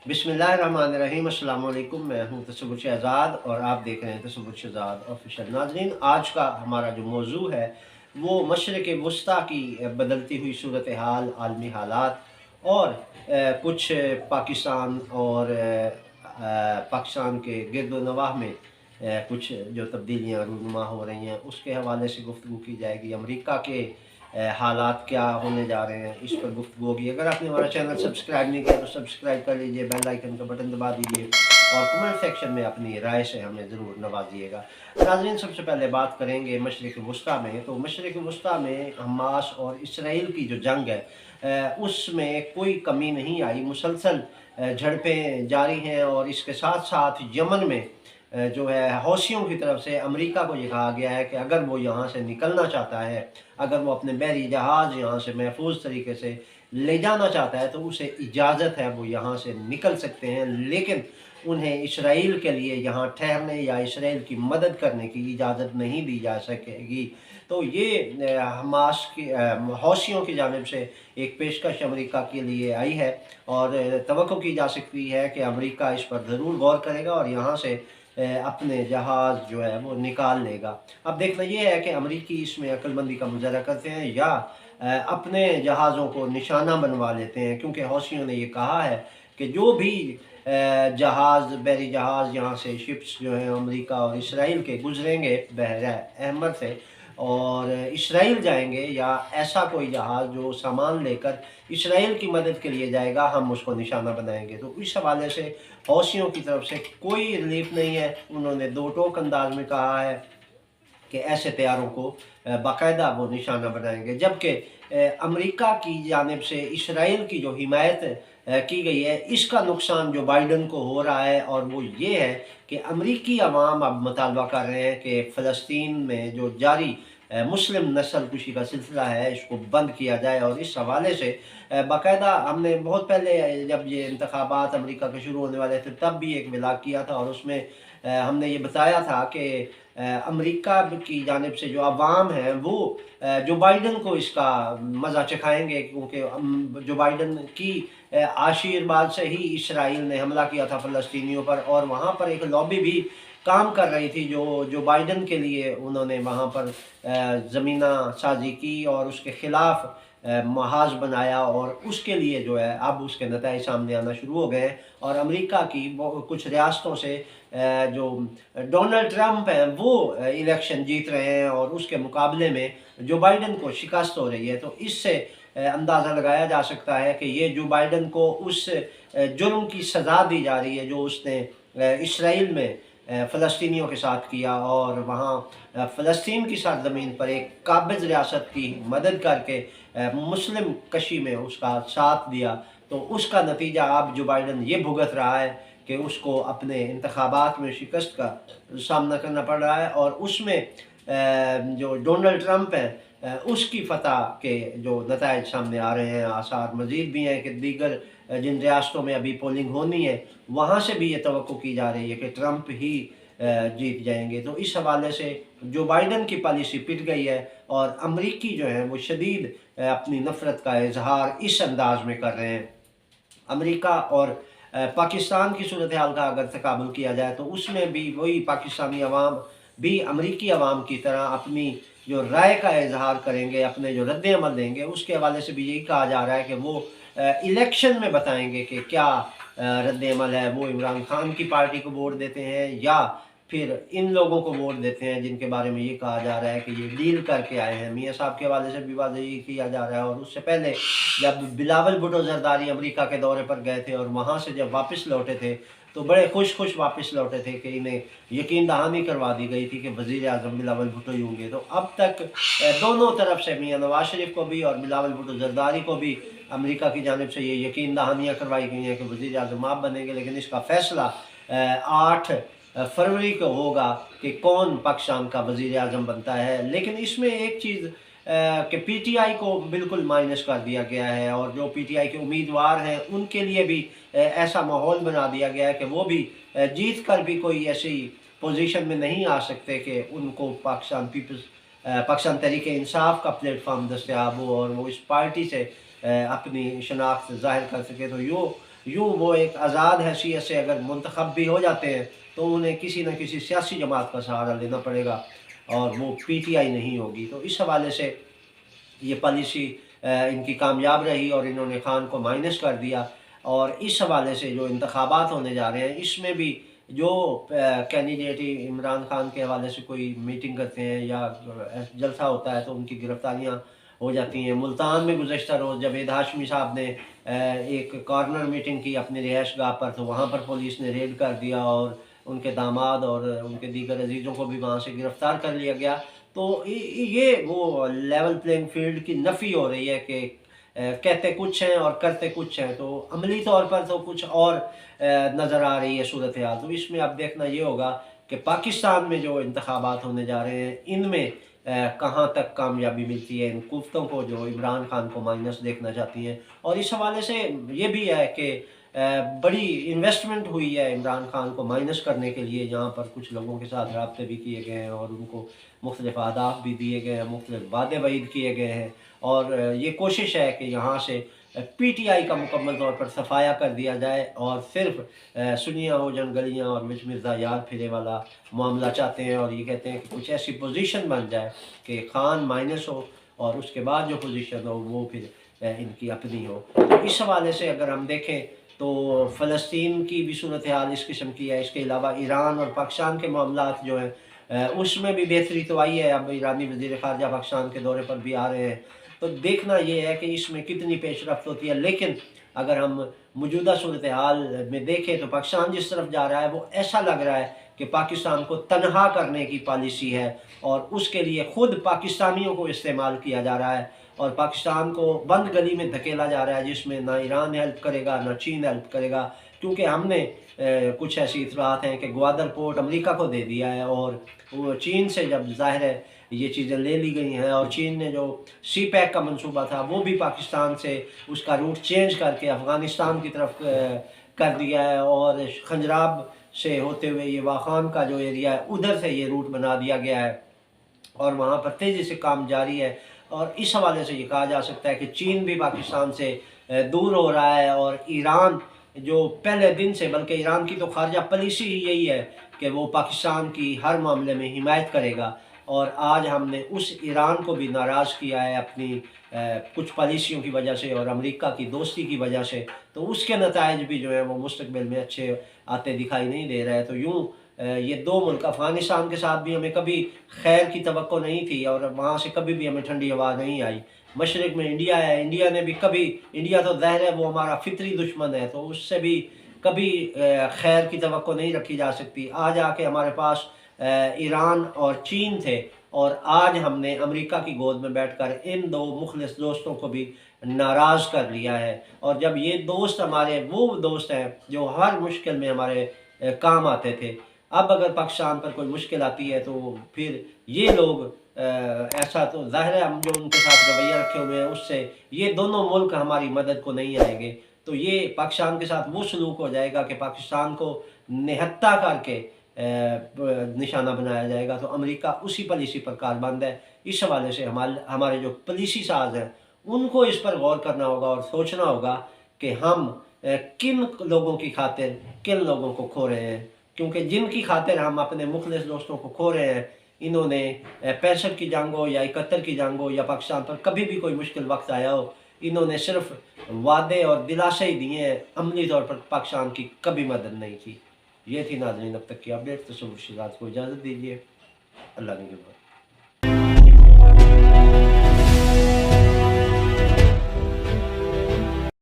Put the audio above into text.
बिस्मिल्लाहिर्रहमानिर्रहीम। अस्सलाम वालेकुम। मैं हूं तसव्वुर शहज़ाद और आप देख रहे हैं तसव्वुर शहज़ाद ऑफिशियल। नाज़रीन, आज का हमारा जो मौजू है वो मशरिक़ वुस्ता की बदलती हुई सूरत हाल, आलमी हालात और कुछ पाकिस्तान और पाकिस्तान के गिर्द व नवाह में कुछ जो तब्दीलियाँ रूनुमा हो रही हैं उसके हवाले से गुफ्तगू की जाएगी। अमरीका के हालात क्या होने जा रहे हैं, इस पर गुफ्तगू होगी। अगर आपने हमारा चैनल सब्सक्राइब नहीं किया तो सब्सक्राइब कर लीजिए, बेल आइकन का बटन दबा दीजिए और कमेंट सेक्शन में अपनी राय से हमें ज़रूर नवाजिएगा। नाज़रीन, सबसे पहले बात करेंगे मशरिक़ वुस्ता में। तो मशरिक़ वुस्ता में हमास और इसराइल की जो जंग है उसमें कोई कमी नहीं आई। मुसलसल झड़पें जारी हैं और इसके साथ साथ यमन में जो है हौसियों की तरफ से अमेरिका को ये कहा गया है कि अगर वो यहाँ से निकलना चाहता है, अगर वो अपने बहरी जहाज़ यहाँ से महफूज तरीके से ले जाना चाहता है तो उसे इजाज़त है, वो यहाँ से निकल सकते हैं। लेकिन उन्हें इसराइल के लिए यहाँ ठहरने या इसराइल की मदद करने की इजाज़त नहीं दी जा सकेगी। तो ये हमास की हौसियों की जानिब से एक पेशकश अमेरिका के लिए आई है और तवक्को की जा सकती है कि अमेरिका इस पर ज़रूर गौर करेगा और यहाँ से अपने जहाज़ जो है वो निकाल लेगा। अब देखना ये है कि अमरीकी इसमें अक्लमंदी का मुज़ाहरा करते हैं या अपने जहाज़ों को निशाना बनवा लेते हैं, क्योंकि हौसियों ने ये कहा है कि जो भी जहाज़, बहरी जहाज़ यहाँ से शिप्स जो हैं अमरीका और इसराइल के गुजरेंगे बहर अहमर से और इसराइल जाएंगे या ऐसा कोई जहाज़ जो सामान लेकर इसराइल की मदद के लिए जाएगा, हम उसको निशाना बनाएंगे। तो इस हवाले से हौसियों की तरफ से कोई रिलीफ नहीं है। उन्होंने दो टोक अंदाज में कहा है कि ऐसे तैयारों को बाकायदा वो निशाना बनाएंगे, जबकि अमेरिका की जानिब से इसराइल की जो हिमायत की गई है इसका नुकसान जो बाइडन को हो रहा है और वो ये है कि अमरीकी अवाम अब मुतालबा कर रहे हैं कि फ़लस्तीन में जो जारी मुस्लिम नस्ल कुशी का सिलसिला है इसको बंद किया जाए। और इस हवाले से बाकायदा हमने बहुत पहले जब ये इंतखाबात अमेरिका के शुरू होने वाले थे तब भी एक व्लॉग किया था और उसमें हमने ये बताया था कि अमेरिका की जानिब से जो अवाम है वो जो बाइडन को इसका मज़ा चखाएंगे, क्योंकि जो बाइडन की आशीर्वाद से ही इसराइल ने हमला किया था फ़लस्तीनियों पर और वहाँ पर एक लॉबी भी काम कर रही थी जो बाइडन के लिए उन्होंने वहाँ पर ज़मीना साजी की और उसके ख़िलाफ़ महाज बनाया और उसके लिए जो है अब उसके नताइज सामने आना शुरू हो गए हैं। और अमेरिका की कुछ रियासतों से जो डोनाल्ड ट्रंप हैं वो इलेक्शन जीत रहे हैं और उसके मुकाबले में जो बाइडन को शिकस्त हो रही है। तो इससे अंदाज़ा लगाया जा सकता है कि ये जो बाइडन को उस जुर्म की सज़ा दी जा रही है जो उसने इसराइल में फ़लस्तीनियों के साथ किया और वहाँ फ़लस्तीन की सरज़मीन पर एक काबिज़ रियासत की मदद करके मुस्लिम कशी में उसका साथ दिया। तो उसका नतीजा अब जो बाइडन ये भुगत रहा है कि उसको अपने इंतखाबात में शिकस्त का सामना करना पड़ रहा है और उसमें जो डोनाल्ड ट्रंप हैं उसकी फ़तह के जो नताइज सामने आ रहे हैं। आसार मज़ीद भी हैं कि दीगर जिन रियासतों में अभी पोलिंग होनी है वहाँ से भी ये तवक्को की जा रही है कि ट्रंप ही जीत जाएंगे। तो इस हवाले से जो बाइडन की पॉलिसी पिट गई है और अमरीकी जो हैं वो शदीद अपनी नफ़रत का इजहार इस अंदाज में कर रहे हैं। अमेरिका और पाकिस्तान की सूरत हाल का अगर तकाबुल किया जाए तो उसमें भी वही पाकिस्तानी अवाम भी अमरीकी अवाम की तरह अपनी जो राय का इजहार करेंगे, अपने जो रद्द अमल देंगे, उसके हवाले से भी यही कहा जा रहा है कि वो इलेक्शन में बताएंगे कि क्या रद्द अमल है। वो इमरान खान की पार्टी को वोट देते हैं या फिर इन लोगों को वोट देते हैं जिनके बारे में ये कहा जा रहा है कि ये डील करके आए हैं। मियाँ साहब के हवाले से भी वाज़ेह ये किया जा रहा है। और उससे पहले जब बिलावल भुट्टो ज़रदारी अमेरिका के दौरे पर गए थे और वहाँ से जब वापस लौटे थे तो बड़े खुश वापस लौटे थे कि इन्हें यकीन दहानी करवा दी गई थी कि वज़ीर आज़म बिलावल भुट्टो ही होंगे। तो अब तक दोनों तरफ से मियाँ नवाज शरीफ को भी और बिलावल भुट्टो ज़रदारी को भी अमेरिका की जानिब से ये यकीन दहानियाँ करवाई गई हैं कि वज़ीर आज़म आप बनेंगे, लेकिन इसका फ़ैसला 8 फरवरी को होगा कि कौन पाकिस्तान का वज़ीर आज़म बनता है। लेकिन इसमें एक चीज़ कि पीटीआई को बिल्कुल माइनस कर दिया गया है और जो पीटीआई के उम्मीदवार हैं उनके लिए भी ऐसा माहौल बना दिया गया है कि वो भी जीत कर भी कोई ऐसी पोजीशन में नहीं आ सकते कि उनको पाकिस्तान तहरीक इंसाफ का प्लेटफार्म दस्तयाब हो और वो इस पार्टी से अपनी शनाख्त ज़ाहिर कर सके। तो यूँ वो एक आज़ाद हैसियत से अगर मुंतखब भी हो जाते हैं तो उन्हें किसी न किसी सियासी जमात का सहारा लेना पड़ेगा और वो पीटीआई नहीं होगी। तो इस हवाले से ये पॉलिसी इनकी कामयाब रही और इन्होंने खान को माइनस कर दिया। और इस हवाले से जो इंतखाबात होने जा रहे हैं इसमें भी जो कैंडिडेट इमरान खान के हवाले से कोई मीटिंग करते हैं या जलसा होता है तो उनकी गिरफ्तारियां हो जाती हैं। मुल्तान में गुज़श्ता रोज़ जावेद हाशमी साहब ने एक कॉर्नर मीटिंग की अपनी रिहाइश गाह पर, तो वहाँ पर पुलिस ने रेड कर दिया और उनके दामाद और उनके दीगर अजीज़ों को भी वहाँ से गिरफ़्तार कर लिया गया। तो ये वो लेवल प्लेइंग फील्ड की नफ़ी हो रही है कि कहते कुछ हैं और करते कुछ हैं, तो अमली तौर पर तो कुछ और नज़र आ रही है सूरत हाल। तो इसमें अब देखना ये होगा कि पाकिस्तान में जो इंतखाबात होने जा रहे हैं इनमें कहाँ तक कामयाबी मिलती है इन कुफ्तों को जो इमरान खान को माइनस देखना चाहती हैं। और इस हवाले से ये भी है कि बड़ी इन्वेस्टमेंट हुई है इमरान खान को माइनस करने के लिए, जहाँ पर कुछ लोगों के साथ रब्ते भी किए गए हैं और उनको मुख्तलिफ अहदाफ भी दिए गए हैं, मुख्तलिफ वादे वईद किए गए हैं। और ये कोशिश है कि यहाँ से पीटीआई का मुकम्मल तौर पर सफाया कर दिया जाए और सिर्फ सुनिया हो जन गलियाँ और मिर्च मिर्ज़ा यार फिरे वाला मामला चाहते हैं। और ये कहते हैं कि कुछ ऐसी पोजीशन बन जाए कि खान माइनस हो और उसके बाद जो पोजीशन हो वो फिर इनकी अपनी हो। तो इस हवाले से अगर हम देखें तो फ़लस्तीन की भी सूरत हाल इस किस्म की है। इसके अलावा ईरान और पाकिस्तान के मामलात जो हैं उसमें भी बेहतरी तो आई है। अब ईरानी वज़ीर ख़ारजा पाकिस्तान के दौरे पर भी आ रहे हैं, तो देखना ये है कि इसमें कितनी पेशरफ्त होती है। लेकिन अगर हम मौजूदा सूरत हाल में देखें तो पाकिस्तान जिस तरफ जा रहा है वो ऐसा लग रहा है कि पाकिस्तान को तनहा करने की पॉलिसी है और उसके लिए ख़ुद पाकिस्तानियों को इस्तेमाल किया जा रहा है और पाकिस्तान को बंद गली में धकेला जा रहा है, जिसमें ना ईरान हेल्प करेगा ना चीन हेल्प करेगा। क्योंकि हमने कुछ ऐसी इतलात हैं कि ग्वादर पोर्ट अमेरिका को दे दिया है और वो चीन से जब ज़ाहिर है ये चीज़ें ले ली गई हैं और चीन ने जो सी पैक का मंसूबा था वो भी पाकिस्तान से उसका रूट चेंज करके अफ़गानिस्तान की तरफ कर दिया है और खंजराब से होते हुए ये वाखान का जो एरिया है उधर से ये रूट बना दिया गया है और वहाँ पर तेज़ी से काम जारी है। और इस हवाले से ये कहा जा सकता है कि चीन भी पाकिस्तान से दूर हो रहा है और ईरान जो पहले दिन से, बल्कि ईरान की तो खारजा पॉलिसी ही यही है कि वो पाकिस्तान की हर मामले में हिमायत करेगा। और आज हमने उस ईरान को भी नाराज़ किया है अपनी कुछ पॉलिसियों की वजह से और अमेरिका की दोस्ती की वजह से, तो उसके नताइज भी जो है वो मुस्तकबिल में अच्छे आते दिखाई नहीं दे रहे हैं। तो यूँ ये दो मुल्क अफ़गानिस्तान के साथ भी हमें कभी खैर की तवक्को नहीं थी और वहाँ से कभी भी हमें ठंडी हवा नहीं आई। मशरिक़ में इंडिया है, इंडिया ने भी कभी, इंडिया तो ज़ाहिर है वो हमारा फितरी दुश्मन है, तो उससे भी कभी खैर की तवक्को नहीं रखी जा सकती। आज आके हमारे पास ईरान और चीन थे और आज हमने अमेरिका की गोद में बैठकर इन दो मुखलिस दोस्तों को भी नाराज़ कर लिया है। और जब ये दोस्त हमारे वो दोस्त हैं जो हर मुश्किल में हमारे काम आते थे, अब अगर पाकिस्तान पर कोई मुश्किल आती है तो फिर ये लोग ऐसा तो ज़ाहिर है हम जो उनके साथ रवैया रखे हुए हैं उससे ये दोनों मुल्क हमारी मदद को नहीं आएंगे। तो ये पाकिस्तान के साथ वो सलूक हो जाएगा कि पाकिस्तान को निहत्ता करके निशाना बनाया जाएगा। तो अमेरिका उसी पॉलिसी पर कारबंद है। इस हवाले से हमारे जो पॉलिसी साज हैं उनको इस पर गौर करना होगा और सोचना होगा कि हम किन लोगों की खातिर किन लोगों को खो रहे हैं। क्योंकि जिनकी खातिर हम अपने मुखलिस दोस्तों को खो रहे हैं, इन्होंने 65 की जंग हो या 71 की जंग हो या पाकिस्तान पर कभी भी कोई मुश्किल वक्त आया हो, इन्होंने सिर्फ वादे और दिलासे ही दिए हैं, अमली तौर पर पाकिस्तान की कभी मदद नहीं की। ये थी नाज़रीन अब तक की अपडेट। तो मुर्शिदात को इजाज़त दीजिए। अल्लाह ने